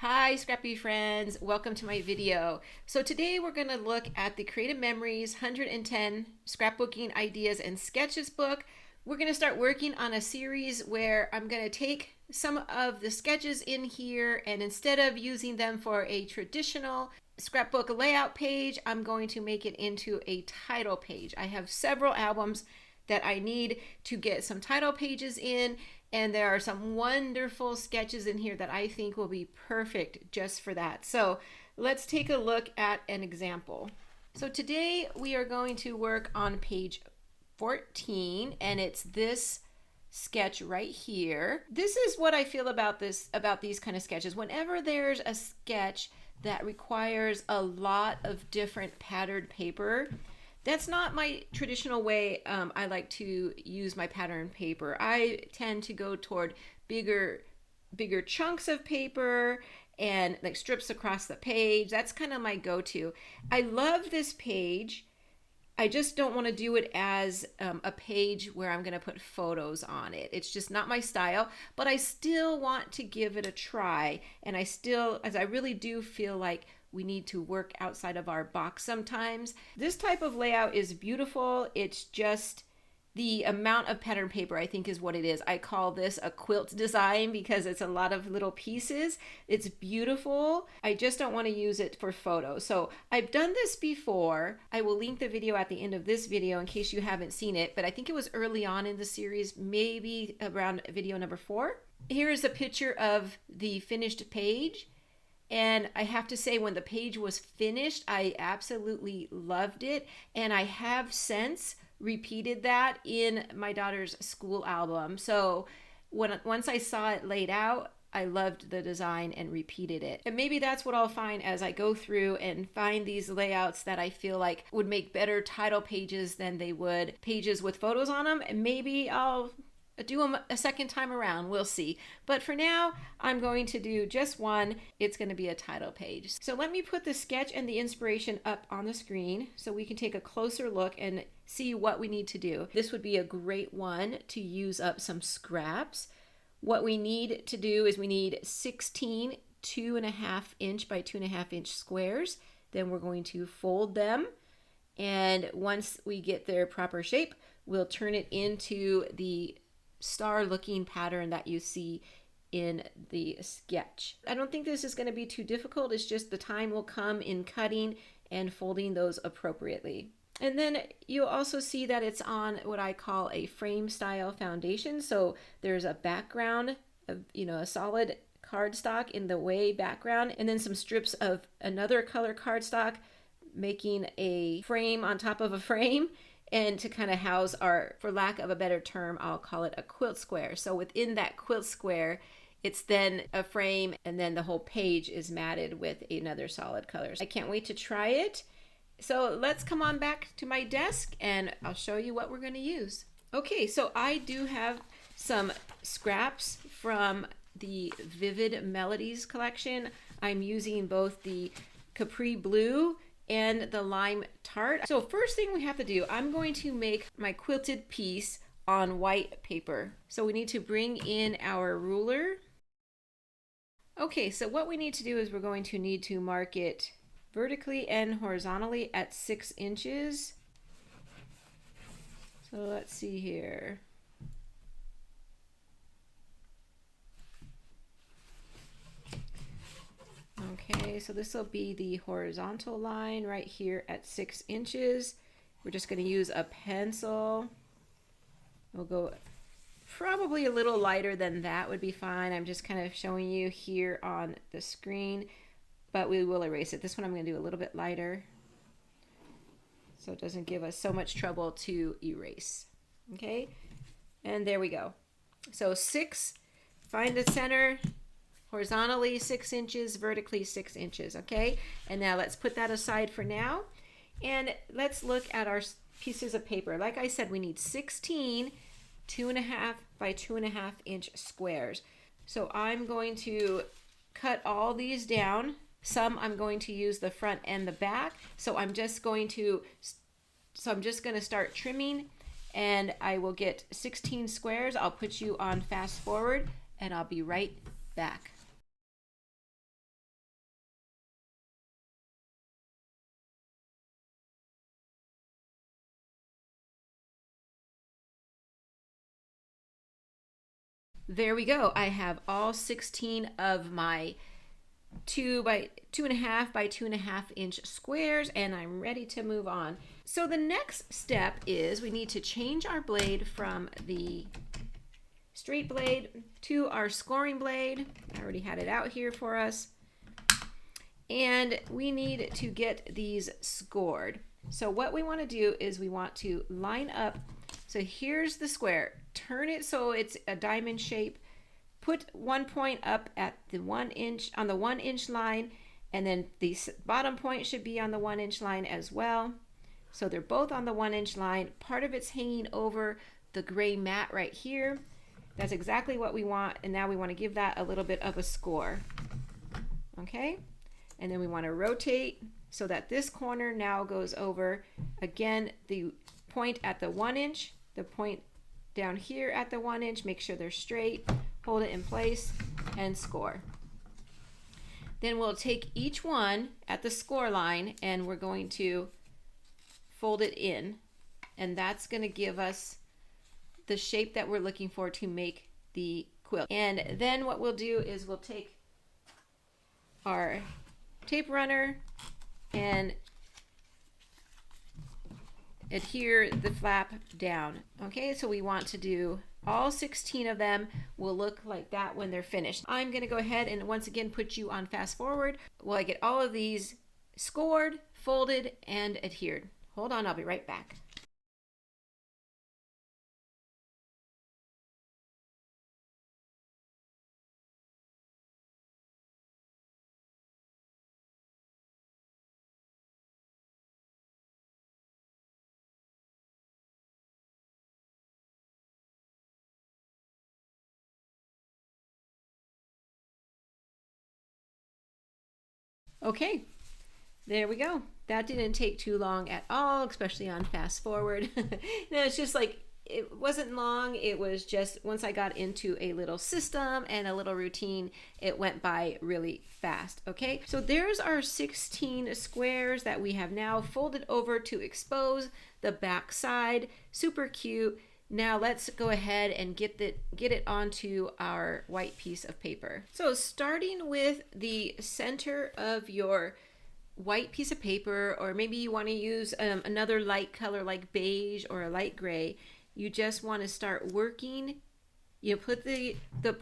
Hi Scrappy friends, welcome to my video. So today we're going to look at the Creative Memories 110 Scrapbooking Ideas and Sketches book. We're going to start working on a series where I'm going to take some of the sketches in here, and instead of using them for a traditional scrapbook layout page, I'm going to make it into a title page. I have several albums that I need to get some title pages in, and there are some wonderful sketches in here that I think will be perfect just for that. So let's take a look at an example. So today we are going to work on page 14, and it's this sketch right here. This is what I feel about these kind of sketches. Whenever there's a sketch that requires a lot of different patterned paper, that's not my traditional way I like to use my pattern paper. I tend to go toward bigger chunks of paper and like strips across the page. That's kind of my go-to. I love this page. I just don't want to do it as a page where I'm going to put photos on it. It's just not my style, but I still want to give it a try. And I really do feel like we need to work outside of our box sometimes. This type of layout is beautiful. It's just the amount of pattern paper, I think, is what it is. I call this a quilt design because it's a lot of little pieces. It's beautiful. I just don't want to use it for photos. So I've done this before. I will link the video at the end of this video in case you haven't seen it, but I think it was early on in the series, maybe around video number 4. Here is a picture of the finished page. And I have to say, when the page was finished, I absolutely loved it. And I have since repeated that in my daughter's school album. So once I saw it laid out, I loved the design and repeated it. And maybe that's what I'll find as I go through and find these layouts that I feel like would make better title pages than they would pages with photos on them. And maybe I'll do them a second time around. We'll see. But for now, I'm going to do just one. It's going to be a title page. So let me put the sketch and the inspiration up on the screen so we can take a closer look and see what we need to do. This would be a great one to use up some scraps. What we need to do is we need 16 2.5 inch by 2.5 inch squares. Then we're going to fold them. And once we get their proper shape, we'll turn it into the star looking pattern that you see in the sketch. I don't think this is going to be too difficult. It's just the time will come in cutting and folding those appropriately. And then you'll also see that it's on what I call a frame style foundation. So there's a background of, a solid cardstock in the way background, and then some strips of another color cardstock making a frame on top of a frame. And to kind of house our, for lack of a better term, I'll call it a quilt square. So within that quilt square, it's then a frame, and then the whole page is matted with another solid color. I can't wait to try it. So let's come on back to my desk and I'll show you what we're going to use. Okay, so I do have some scraps from the Vivid Melodies collection. I'm using both the Capri Blue and the lime tart. So first thing we have to do, I'm going to make my quilted piece on white paper. So we need to bring in our ruler. Okay, so what we need to do is we're going to need to mark it vertically and horizontally at 6 inches. So let's see here. Okay, so this will be the horizontal line right here at 6 inches. We're just going to use a pencil. We'll go probably a little lighter than that would be fine. I'm just kind of showing you here on the screen, but we will erase it. This one I'm going to do a little bit lighter so it doesn't give us so much trouble to erase. Okay, and there we go. So 6, find the center. Horizontally 6 inches, vertically 6 inches, okay? And now let's put that aside for now. And let's look at our pieces of paper. Like I said, we need 16 2.5 by 2.5 inch squares. So I'm going to cut all these down. Some I'm going to use the front and the back. So I'm just going to start trimming, and I will get 16 squares. I'll put you on fast forward and I'll be right back. There we go. I have all 16 of my 2 by 2.5 by 2.5 inch squares, and I'm ready to move on. So the next step is we need to change our blade from the straight blade to our scoring blade. I already had it out here for us. And we need to get these scored. So what we want to do is we want to line up. So here's the square. Turn it so it's a diamond shape. Put one point up at the 1 inch on the 1 inch line, and then the bottom point should be on the 1 inch line as well. So they're both on the 1 inch line. Part of it's hanging over the gray mat right here. That's exactly what we want, and now we want to give that a little bit of a score. Okay, and then we want to rotate so that this corner now goes over again the point at the 1 inch, the point down here at the 1 inch. Make sure they're straight, hold it in place, and score. Then we'll take each one at the score line and we're going to fold it in, and that's going to give us the shape that we're looking for to make the quilt. And then what we'll do is we'll take our tape runner and adhere the flap down. Okay, so we want to do all 16 of them will look like that when they're finished. I'm going to go ahead and once again put you on fast forward while I get all of these scored, folded, and adhered. Hold on, I'll be right back. Okay, there we go. That didn't take too long at all, especially on fast forward. No, it's just like, it wasn't long. It was just once I got into a little system and a little routine, it went by really fast. Okay, so there's our 16 squares that we have now folded over to expose the back side. Super cute. Now let's go ahead and get it onto our white piece of paper. So starting with the center of your white piece of paper, or maybe you want to use another light color like beige or a light gray, you just want to start working. You put the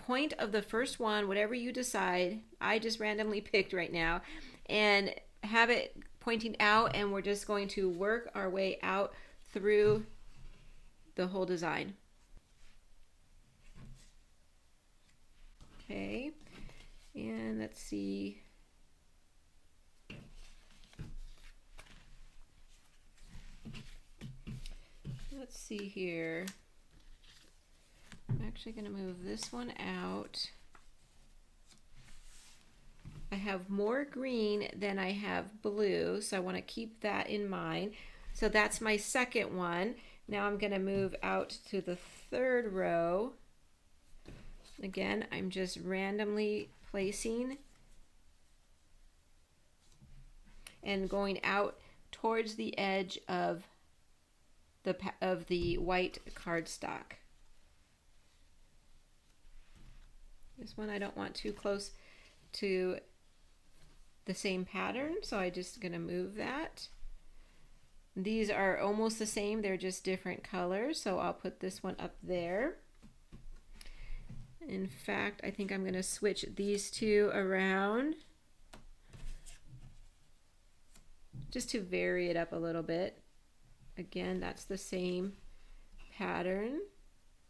point of the first one, whatever you decide, I just randomly picked right now, and have it pointing out, and we're just going to work our way out through the whole design. Okay, and let's see. Let's see here. I'm actually going to move this one out. I have more green than I have blue, so I want to keep that in mind. So that's my second one. Now I'm going to move out to the third row. Again, I'm just randomly placing and going out towards the edge of the white cardstock. This one I don't want too close to the same pattern, so I'm just going to move that. These are almost the same, they're just different colors, so I'll put this one up there. In fact, I think I'm going to switch these two around just to vary it up a little bit. Again, that's the same pattern.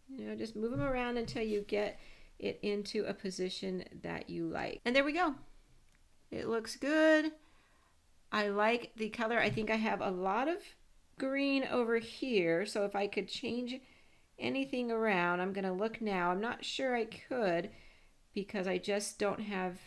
You know, just move them around until you get it into a position that you like. And there we go. It looks good. I like the color. I think I have a lot of green over here, so if I could change anything around, I'm going to look now. I'm not sure I could because I just don't have,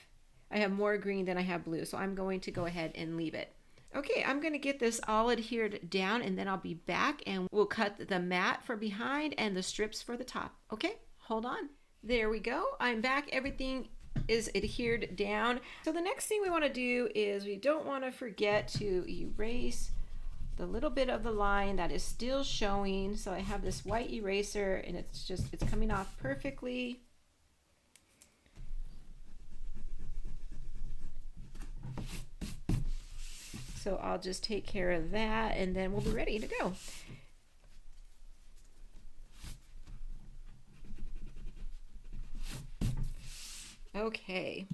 I have more green than I have blue, so I'm going to go ahead and leave it. Okay, I'm going to get this all adhered down, and then I'll be back and we'll cut the mat for behind and the strips for the top. Okay, hold on. There we go. I'm back. Everything is adhered down. So the next thing we want to do is we don't want to forget to erase the little bit of the line that is still showing. So I have this white eraser and it's coming off perfectly. So I'll just take care of that and then we'll be ready to go. Okay,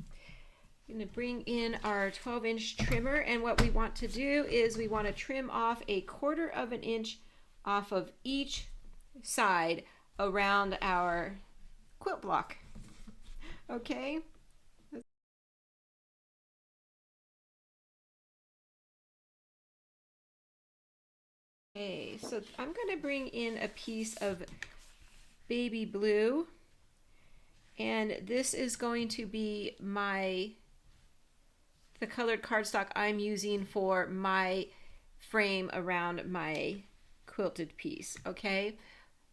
I'm going to bring in our 12-inch trimmer, and what we want to do is we want to trim off 1/4 of an inch off of each side around our quilt block. Okay. Okay, so I'm going to bring in a piece of baby blue, and this is going to be the colored cardstock I'm using for my frame around my quilted piece. Okay,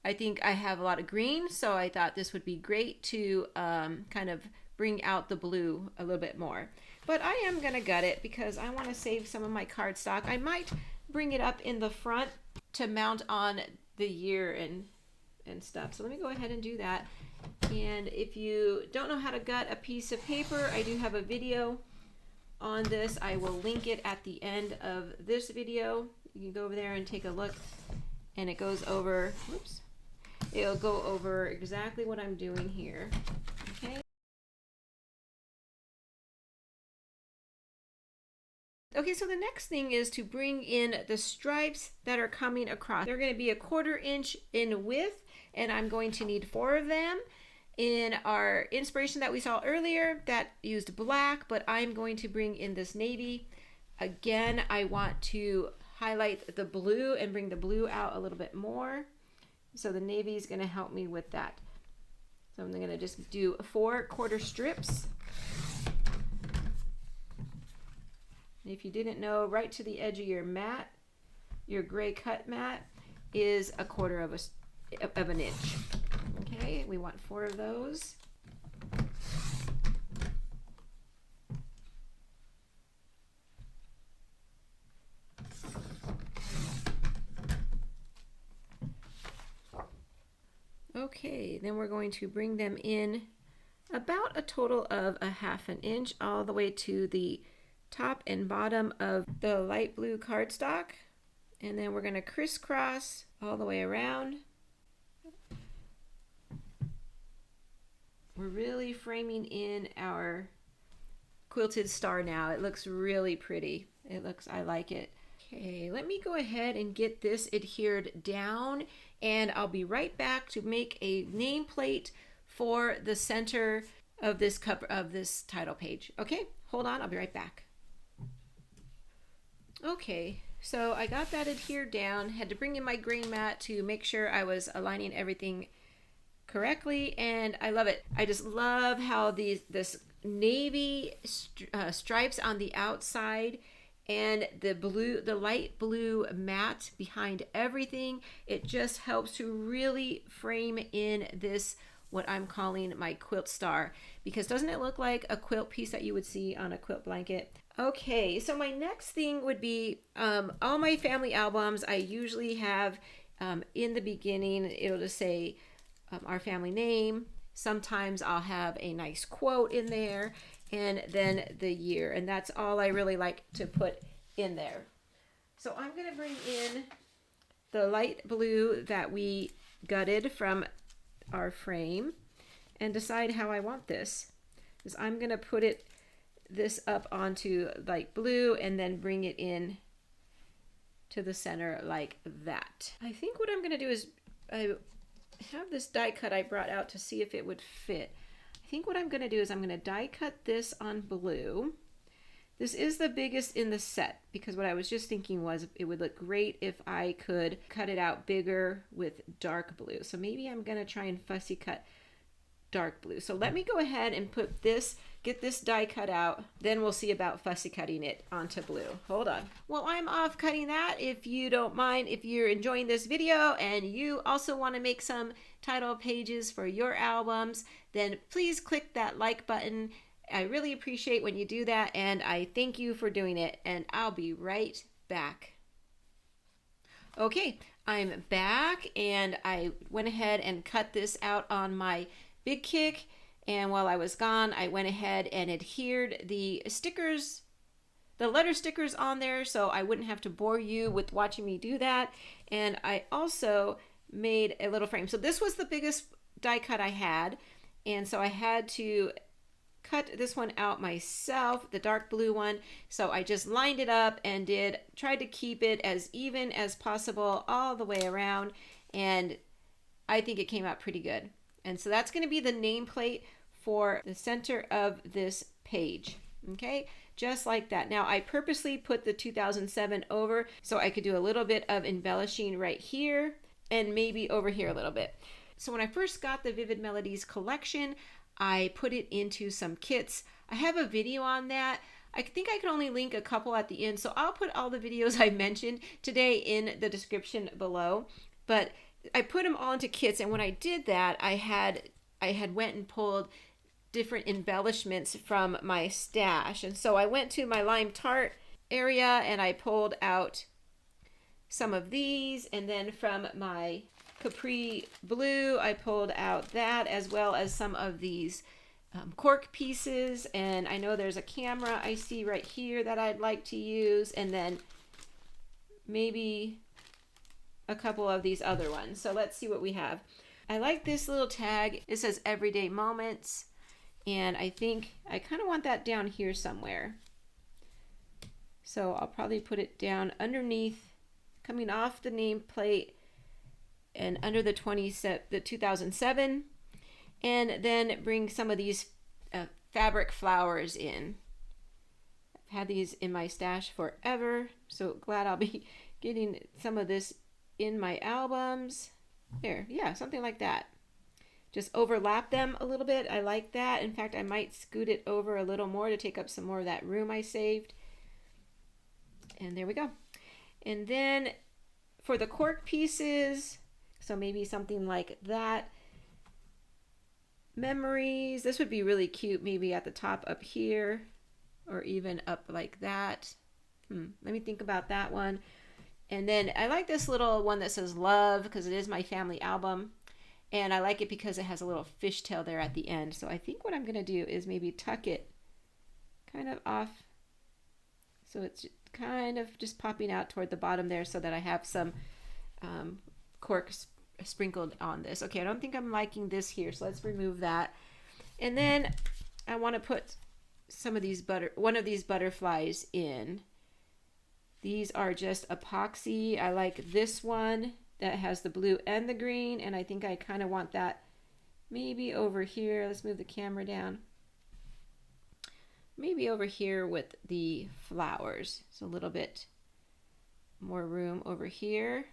I think I have a lot of green, so I thought this would be great to kind of bring out the blue a little bit more. But I am going to gut it because I want to save some of my cardstock. I might bring it up in the front to mount on the year and stuff. So let me go ahead and do that. And if you don't know how to gut a piece of paper, I do have a video on this. I will link it at the end of this video. You can go over there and take a look, and it goes over, whoops, it'll go over exactly what I'm doing here. Okay. Okay, so the next thing is to bring in the stripes that are coming across. They're going to be 1/4 inch in width, and I'm going to need 4 of them. In our inspiration that we saw earlier, that used black, but I'm going to bring in this navy. Again, I want to highlight the blue and bring the blue out a little bit more. So the navy is going to help me with that. So I'm going to just do 4 1/4 strips. If you didn't know, right to the edge of your mat, your gray cut mat, is 1/4 of an inch. Okay, we want 4 of those. Okay, then we're going to bring them in about a total of 1/2 inch all the way to the top and bottom of the light blue cardstock, and then we're going to crisscross all the way around. We're really framing in our quilted star now. It looks really pretty. I like it. Okay, let me go ahead and get this adhered down, and I'll be right back to make a nameplate for the center of this cover of this title page. Okay, hold on, I'll be right back. Okay, so I got that adhered down, had to bring in my grain mat to make sure I was aligning everything correctly, and I love it. I just love how this navy stripes on the outside and the light blue mat behind everything. It just helps to really frame in this, what I'm calling my quilt star, because doesn't it look like a quilt piece that you would see on a quilt blanket? Okay, so my next thing would be all my family albums. I usually have in the beginning, it'll just say our family name. Sometimes I'll have a nice quote in there, and then the year, and that's all I really like to put in there. So I'm going to bring in the light blue that we gutted from our frame and decide how I want this. Because I'm going to put this up onto light blue and then bring it in to the center like that. I think what I'm going to do is I have this die cut I brought out to see if it would fit. I think what I'm going to do is I'm going to die cut this on blue. This is the biggest in the set, because what I was just thinking was it would look great if I could cut it out bigger with dark blue. So maybe I'm going to try and fussy cut dark blue. So let me go ahead and get this die cut out, then we'll see about fussy cutting it onto blue. Hold on. Well, I'm off cutting that. If you don't mind, if you're enjoying this video and you also want to make some title pages for your albums, then please click that like button. I really appreciate when you do that, and I thank you for doing it, and I'll be right back. Okay, I'm back, and I went ahead and cut this out on my Big Kick, and while I was gone, I went ahead and adhered the stickers the letter stickers on there so I wouldn't have to bore you with watching me do that. And I also made a little frame. So this was the biggest die cut I had, and so I had to cut this one out myself, the dark blue one. So I just lined it up and tried to keep it as even as possible all the way around, and I think it came out pretty good. And so that's going to be the nameplate for the center of this page. Okay, just like that. Now I purposely put the 2007 over so I could do a little bit of embellishing right here and maybe over here a little bit. So when I first got the Vivid Melodies collection, I put it into some kits. I have a video on that. I think I can only link a couple at the end, so I'll put all the videos I mentioned today in the description below. But I put them all into kits, and when I did that, I had went and pulled different embellishments from my stash. And so I went to my lime tart area and I pulled out some of these, and then from my Capri blue I pulled out that, as well as some of these cork pieces. And I know there's a camera I see right here that I'd like to use, and then maybe a couple of these other ones. So let's see what we have. I like this little tag. It says Everyday Moments, and I think I kind of want that down here somewhere. So I'll probably put it down underneath, coming off the nameplate and under the 2007, and then bring some of these fabric flowers in. I've had these in my stash forever, so glad I'll be getting some of this in my albums. There, yeah, something like that. Just overlap them a little bit. I like that. In fact, I might scoot it over a little more to take up some more of that room I saved. And there we go. And then for the cork pieces, so maybe something like that. Memories, this would be really cute, maybe at the top up here, or even up like that. Let me think about that one. And then I like this little one that says love, because it is my family album. And I like it because it has a little fishtail there at the end. So I think what I'm going to do is maybe tuck it kind of off, so it's kind of just popping out toward the bottom there, so that I have some cork sprinkled on this. Okay, I don't think I'm liking this here, so let's remove that. And then I want to put some of these one of these butterflies in. These are just epoxy. I like this one that has the blue and the green, and I think I kind of want that maybe over here. Let's move the camera down. Maybe over here with the flowers. So a little bit more room over here.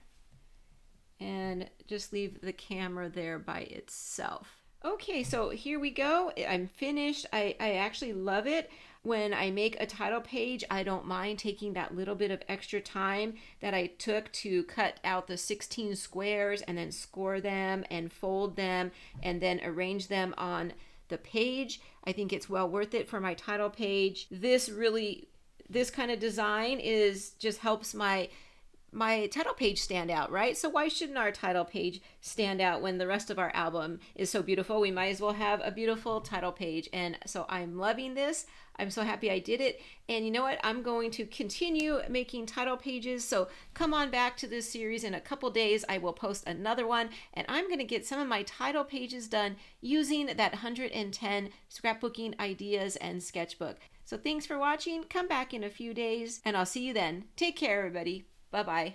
And just leave the camera there by itself. Okay, so here we go. I'm finished. I actually love it. When I make a title page, I don't mind taking that little bit of extra time that I took to cut out the 16 squares and then score them and fold them and then arrange them on the page. I think it's well worth it for my title page. This kind of design just helps my title page stand out, right? So why shouldn't our title page stand out when the rest of our album is so beautiful? We might as well have a beautiful title page. And so I'm loving this. I'm so happy I did it. And you know what? I'm going to continue making title pages. So come on back to this series in a couple days. I will post another one, and I'm going to get some of my title pages done using that 110 scrapbooking ideas and sketchbook. So thanks for watching. Come back in a few days, and I'll see you then. Take care, everybody. Bye-bye.